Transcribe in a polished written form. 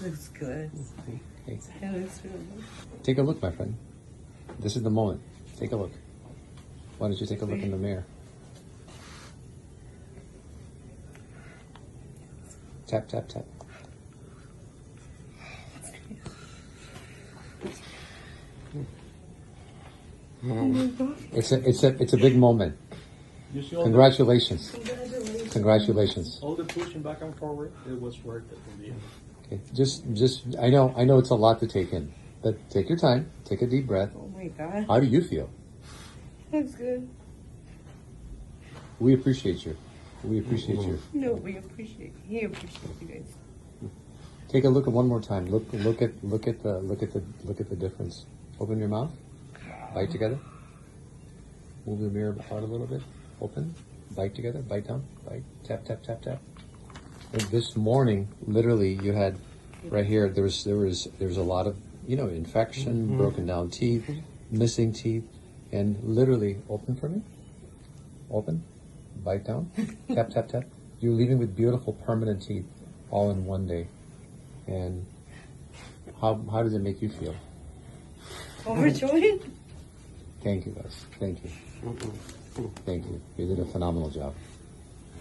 Looks good. Okay. It looks really good. Take a look, my friend. This is the moment. Take a look. Why don't you take a look in the mirror? Tap, tap, tap. Oh my God. It's a big moment. You see all Congratulations. Congratulations. Congratulations. all the pushing back and forward, it was worth it in the end. Okay. Just I know it's a lot to take in, but take your time, take a deep breath. Oh my God. How do you feel? Looks good. We appreciate you. We appreciate you. No, we appreciate you guys. Take a look at one more time. Look at the difference. Open your mouth. Bite together. Move the mirror out a little bit. Open. Bite together. Bite down. Bite. Tap tap tap tap. And this morning, literally, you had right here. There was a lot of infection, broken down teeth, missing teeth, and literally open for me. Open. Bite down. Tap tap tap. You're leaving with beautiful permanent teeth, all in one day. And how does it make you feel? Overjoyed? Thank you, guys. Thank you. Thank you. You did a phenomenal job.